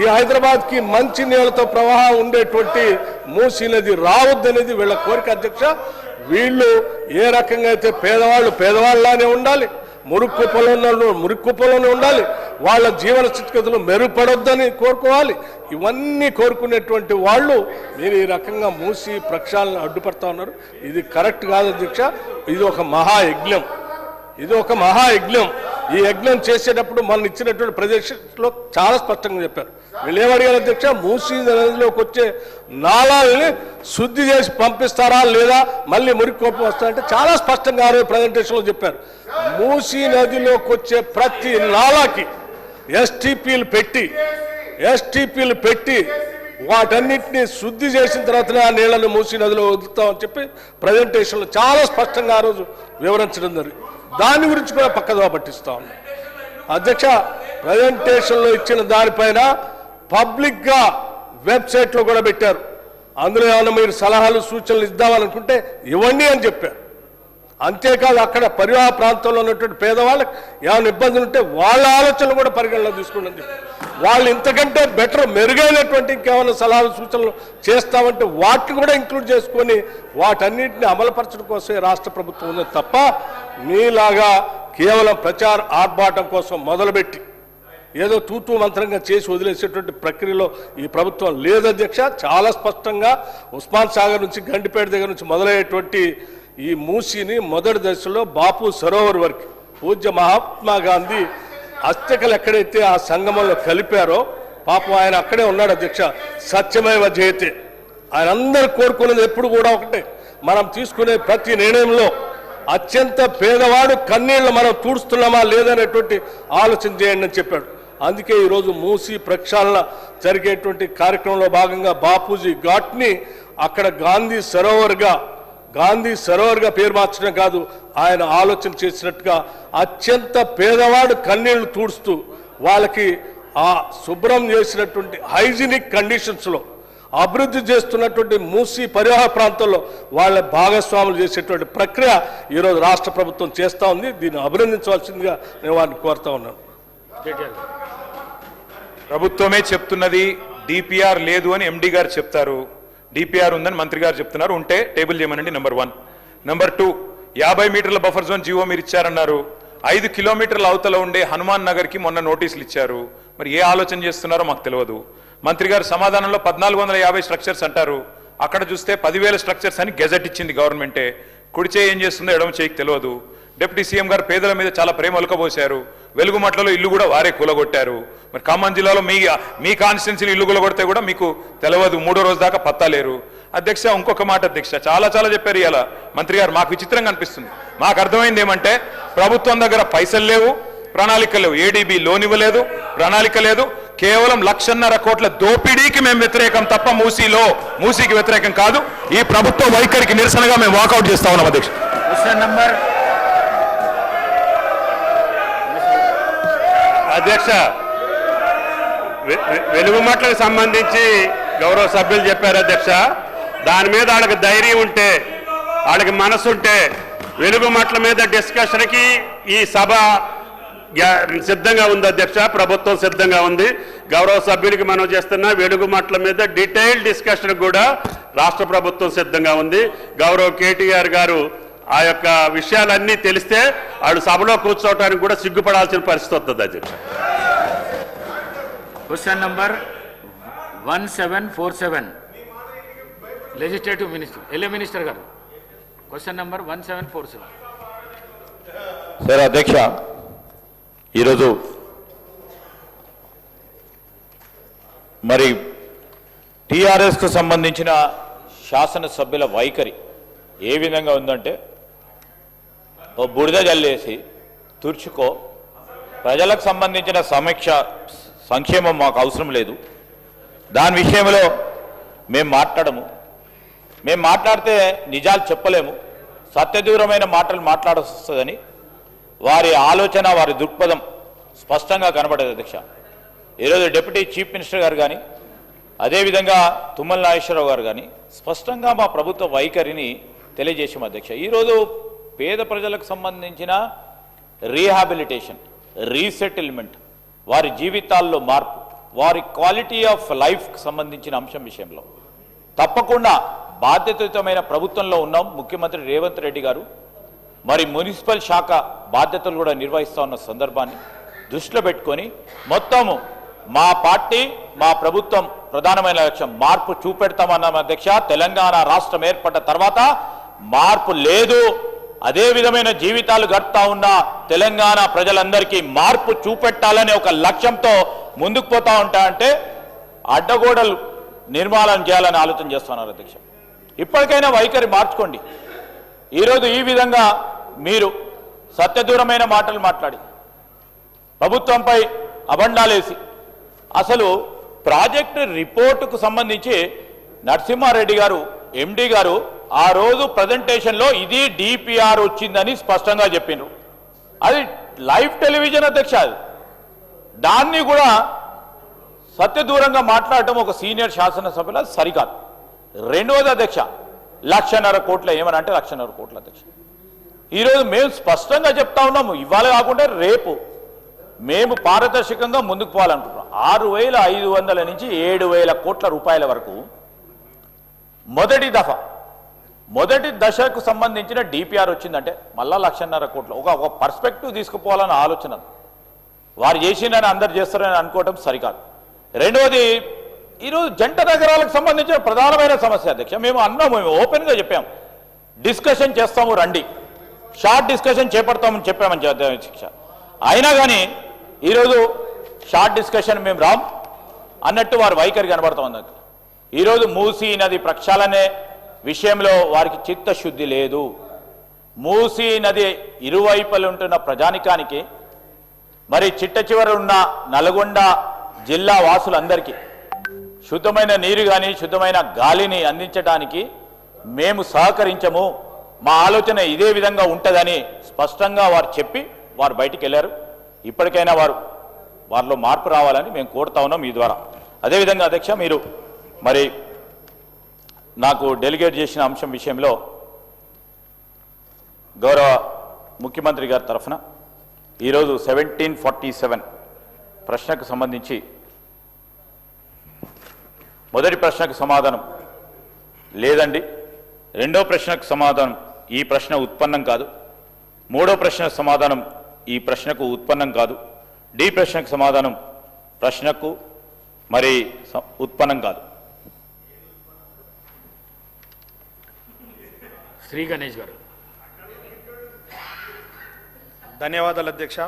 ఈ హైదరాబాద్కి మంచి నీళ్ళతో ప్రవాహం ఉండేటువంటి మూసీ నది రావద్దనేది వీళ్ళ కోరిక అధ్యక్ష. వీళ్ళు ఏ రకంగా అయితే పేదవాళ్ళు పేదవాళ్ళలానే ఉండాలి, మురుక్కుప్పలోనే ఉండాలి, వాళ్ళ జీవన స్థితిగతులు మెరుగుపడొద్దని కోరుకోవాలి. ఇవన్నీ కోరుకునేటువంటి వాళ్ళు మీరు ఈ రకంగా మూసి ప్రక్షాళన అడ్డుపడతా ఉన్నారు. ఇది కరెక్ట్ కాదు అధ్యక్ష. ఇది ఒక మహాయజ్ఞం, ఈ యజ్ఞం చేసేటప్పుడు మనం ఇచ్చినటువంటి ప్రదేశంలో చాలా స్పష్టంగా చెప్పారు. వీళ్ళు ఏమడిగారు అధ్యక్ష, మూసీ నదిలోకి వచ్చే నాళాలని శుద్ధి చేసి పంపిస్తారా లేదా మళ్ళీ మురికి వస్తారంటే చాలా స్పష్టంగా ఆ రోజు ప్రజెంటేషన్లో చెప్పారు. మూసీ నదిలోకి వచ్చే ప్రతి నాళాకి ఎస్టీపీలు పెట్టి వాటన్నిటిని శుద్ధి చేసిన తర్వాతనే ఆ నీళ్లను మూసీ నదిలో వదులుతామని చెప్పి ప్రజెంటేషన్లో చాలా స్పష్టంగా ఆ రోజు వివరించడం జరిగింది. దాని గురించి కూడా పక్కదోవ పట్టిస్తా ఉన్నాం అధ్యక్ష. ప్రజెంటేషన్లో ఇచ్చిన దానిపైన పబ్లిక్గా వెబ్సైట్లో కూడా పెట్టారు. అందులో ఏమైనా మీరు సలహాలు సూచనలు ఇద్దామనుకుంటే ఇవ్వండి అని చెప్పారు. అంతేకాదు అక్కడ పరివాహ ప్రాంతంలో ఉన్నటువంటి పేదవాళ్ళకి ఏమైనా ఇబ్బందులు ఉంటే వాళ్ళ ఆలోచనలు కూడా పరిగణలో తీసుకోండి అని చెప్పి వాళ్ళు ఇంతకంటే బెటర్ మెరుగైనటువంటి ఇంకేమైనా సలహాలు సూచనలు చేస్తామంటే వాటిని కూడా ఇంక్లూడ్ చేసుకొని వాటన్నిటిని అమలుపరచడం కోసమే రాష్ట్ర ప్రభుత్వం ఉంది తప్ప మీలాగా కేవలం ప్రచార ఆర్భాటం కోసం మొదలుపెట్టి ఏదో తూతూ మంత్రంగా చేసి వదిలేసేటువంటి ప్రక్రియలో ఈ ప్రభుత్వం లేదు అధ్యక్ష. చాలా స్పష్టంగా ఉస్మాన్ సాగర్ నుంచి గండిపేట దగ్గర నుంచి మొదలయ్యేటువంటి ఈ మూసీని మొదటి దశలో బాపు సరోవర్ వరకు పూజ్య మహాత్మా గాంధీ అస్థికలు ఎక్కడైతే ఆ సంగమంలో కలిపారో పాపం ఆయన అక్కడే ఉన్నాడు అధ్యక్ష. సత్యమేవ జయతే. ఆయన అందరూ కోరుకునేది ఎప్పుడు కూడా ఒకటే, మనం తీసుకునే ప్రతి నిర్ణయంలో అత్యంత పేదవాడు కన్నీళ్లు మనం తూడుస్తున్నామా లేదనేటువంటి ఆలోచన చేయండి అని చెప్పాడు. అందుకే ఈరోజు మూసీ ప్రక్షాళన జరిగేటువంటి కార్యక్రమంలో భాగంగా బాపూజీ ఘాట్ని అక్కడ గాంధీ సరోవర్గా పేరు మార్చడం కాదు, ఆయన ఆలోచన చేసినట్టుగా అత్యంత పేదవాడు కన్నీళ్లు తూడుస్తూ వాళ్ళకి ఆ శుభ్రం చేసినటువంటి హైజీనిక్ కండిషన్స్లో అభివృద్ధి చేస్తున్నటువంటి మూసీ పరివాహ ప్రాంతంలో వాళ్ళ భాగస్వాములు చేసేటువంటి ప్రక్రియ ఈరోజు రాష్ట్ర ప్రభుత్వం చేస్తూ ఉంది. దీన్ని అభినందించవలసిందిగా నేను వారిని కోరుతా ఉన్నాను. ప్రభుత్వమే చెప్తున్నది డిపిఆర్ లేదు అని ఎండి గారు చెప్తారు, డిపిఆర్ ఉందని మంత్రి గారు చెప్తున్నారు. ఉంటే టేబుల్ చేయమనండి. నెంబర్ 1. నెంబర్ 2, 50 మీటర్ల బఫర్ జోన్ జీవో మీరు ఇచ్చారన్నారు. 5 కిలోమీటర్ల అవతల ఉండే హనుమాన్ నగర్కి మొన్న నోటీసులు ఇచ్చారు. మరి ఏ ఆలోచన చేస్తున్నారో మాకు తెలియదు. మంత్రి గారు సమాధానంలో 1450 స్ట్రక్చర్స్ అంటారు. అక్కడ చూస్తే 10,000 స్ట్రక్చర్స్ అని గెజెట్ ఇచ్చింది గవర్నమెంటే. కుడి చేయి ఏం చేస్తుందో ఎడమ చేయికి తెలియదు. డిప్యూటీ సీఎం గారు పేదల మీద చాలా ప్రేమ ఒలకబోశారు. వెలుగుమట్లలో ఇల్లు కూడా వారే కూలగొట్టారు. మరి ఖమ్మం జిల్లాలో మీ కాన్స్టిట్యున్సీలు ఇల్లు కూలగొడితే కూడా మీకు తెలియదు. 3వ రోజు దాకా పత్తాలేరు. అధ్యక్ష, ఇంకొక మాట అధ్యక్ష, చాలా చెప్పారు ఇలా మంత్రి గారు. మాకు విచిత్రంగా అనిపిస్తుంది. మాకు అర్థమైంది ఏమంటే ప్రభుత్వం దగ్గర పైసలు లేవు, ప్రణాళిక లేవు. ఏడీబీ లోన్ ఇవ్వలేదు, ప్రణాళిక లేదు. కేవలం 1,50,000 కోట్ల దోపిడీకి మేము వ్యతిరేకం తప్ప మూసీకి వ్యతిరేకం కాదు. ఈ ప్రభుత్వ వైఖరికి నిరసనగా మేము వాకౌట్ చేస్తా ఉన్నాం అధ్యక్ష. అధ్యక్ష, వెలుగుమట్లకు సంబంధించి గౌరవ సభ్యులు చెప్పారు అధ్యక్ష. దాని మీద వాళ్ళకి ధైర్యం ఉంటే, వాళ్ళకి మనసు ఉంటే వెలుగుమట్ల మీద డిస్కషన్కి ఈ సభ సిద్ధంగా ఉంది అధ్యక్ష. ప్రభుత్వం సిద్ధంగా ఉంది. గౌరవ సభ్యులకి మనం చేస్తున్న వెలుగుమట్ల మీద డీటెయిల్ డిస్కషన్ కూడా రాష్ట్ర ప్రభుత్వం సిద్ధంగా ఉంది. గౌరవ కేటీఆర్ గారు ఆ యొక్క విషయాలన్నీ తెలిస్తే వాడు సభలో కూర్చోవడానికి కూడా సిగ్గుపడాల్సిన పరిస్థితి వస్తుంది అధ్యక్ష. Question number 1747 legislative minister LA minister గారు. Question number 1747. సార్ అధ్యక్ష, ఈరోజు మరి టీఆర్ఎస్కు సంబంధించిన శాసనసభ్యుల వైఖరి ఏ విధంగా ఉందంటే, ఓ బురద జల్లేసి తుర్చుకో, ప్రజలకు సంబంధించిన సంక్షేమం మాకు అవసరం లేదు, దాని విషయంలో మేము మాట్లాడితే నిజాలు చెప్పలేము, సత్యదూరమైన మాటలు మాట్లాడాల్సి వస్తుందని వారి ఆలోచన, వారి దృక్పథం స్పష్టంగా కనబడేది అధ్యక్ష. ఈరోజు డిప్యూటీ చీఫ్ మినిస్టర్ గారు కానీ అదేవిధంగా తుమ్మల నాగేశ్వరరావు గారు కానీ స్పష్టంగా మా ప్రభుత్వ వైఖరిని తెలియజేసాం అధ్యక్ష. ఈరోజు పేద ప్రజలకు సంబంధించిన రీహాబిలిటేషన్, రీసెటిల్మెంట్, వారి జీవితాల్లో మార్పు, వారి క్వాలిటీ ఆఫ్ లైఫ్కి సంబంధించిన అంశం విషయంలో తప్పకుండా బాధ్యతాయుతమైన ప్రభుత్వంలో ఉన్నాం. ముఖ్యమంత్రి రేవంత్ రెడ్డి గారు మరి మున్సిపల్ శాఖ బాధ్యతలు కూడా నిర్వహిస్తూ ఉన్న సందర్భాన్ని దృష్టిలో పెట్టుకొని మొత్తము మా పార్టీ మా ప్రభుత్వం ప్రధానమైన లక్ష్యం మార్పు చూపెడతామన్నాం అధ్యక్ష. తెలంగాణ రాష్ట్రం ఏర్పడ్డ తర్వాత మార్పు లేదు, అదే విధమైన జీవితాలు గడుపుతా ఉన్న తెలంగాణ ప్రజలందరికీ మార్పు చూపెట్టాలనే ఒక లక్ష్యంతో ముందుకు పోతా ఉంటా అంటే అడ్డగోడలు నిర్మాణం చేయాలని ఆలోచన చేస్తున్నారు అధ్యక్ష. ఇప్పటికైనా వైఖరి మార్చుకోండి. ఈరోజు ఈ విధంగా మీరు సత్యదూరమైన మాటలు మాట్లాడి ప్రభుత్వంపై అబండాలేసి అసలు ప్రాజెక్టు రిపోర్టుకు సంబంధించి నరసింహారెడ్డి గారు ఎండి గారు ఆ రోజు ప్రజెంటేషన్లో ఇది డిపిఆర్ వచ్చిందని స్పష్టంగా చెప్పిండ్రు. అది లైవ్ టెలివిజన్ అధ్యక్ష. దాన్ని కూడా సత్యదూరంగా మాట్లాడటం ఒక సీనియర్ శాసనసభ్యులు సరికాదు. రెండవది అధ్యక్ష, 1,50,000 కోట్ల ఏమని అంటే 1,50,000 కోట్ల అధ్యక్ష. ఈరోజు మేము స్పష్టంగా చెప్తా ఉన్నాము, ఇవాళ కాకుండా రేపు మేము పారదర్శకంగా ముందుకు పోవాలనుకుంటున్నాం. 6,500 నుంచి 7,000 కోట్ల రూపాయల వరకు మొదటి దశకు సంబంధించిన డిపిఆర్ వచ్చిందంటే మళ్ళా 1,50,000 కోట్లు ఒక పర్స్పెక్టివ్ తీసుకుపోవాలన్న ఆలోచన వారు చేసిందని అందరు చేస్తారని అనుకోవటం సరికాదు. రెండవది, ఈరోజు జంట నగరాలకు సంబంధించిన ప్రధానమైన సమస్య అధ్యక్ష. మేము ఓపెన్గా చెప్పాము, డిస్కషన్ చేస్తాము రండి, షార్ట్ డిస్కషన్ చేపడతామని చెప్పామని అధ్యక్ష. అయినా కానీ ఈరోజు షార్ట్ డిస్కషన్ మేము రాం అన్నట్టు వారి వైఖరి కనబడతా ఉంది. ఈరోజు మూసీ నది ప్రక్షాళనే విషయంలో వారికి చిత్తశుద్ధి లేదు. మూసీ నది ఇరువైపులు ఉంటున్న ప్రజానికానికి మరి చిట్ట చివర ఉన్న నల్గొండ జిల్లా వాసులందరికీ శుద్ధమైన నీరు కానీ శుద్ధమైన గాలిని అందించడానికి మేము సహకరించము, మా ఆలోచన ఇదే విధంగా ఉంటుందని స్పష్టంగా వారు చెప్పి వారు బయటికి వెళ్ళారు. ఇప్పటికైనా వారిలో మార్పు రావాలని మేము కోరుతా ఉన్నాం ఈ ద్వారా. అదేవిధంగా అధ్యక్ష, మీరు మరి నాకు డెలిగేట్ చేసిన అంశం విషయంలో గౌరవ ముఖ్యమంత్రి గారి తరఫున ఈరోజు 1747 ప్రశ్నకు సంబంధించి మొదటి ప్రశ్నకు సమాధానం లేదండి, రెండో ప్రశ్నకు సమాధానం ఈ ప్రశ్న ఉత్పన్నం కాదు, మూడో ప్రశ్నకు సమాధానం ఈ ప్రశ్నకు ఉత్పన్నం కాదు, డి ప్రశ్నకు సమాధానం ప్రశ్నకు మరి ఉత్పన్నం కాదు. శ్రీ గణేష్ గారు. ధన్యవాదాలు అధ్యక్ష.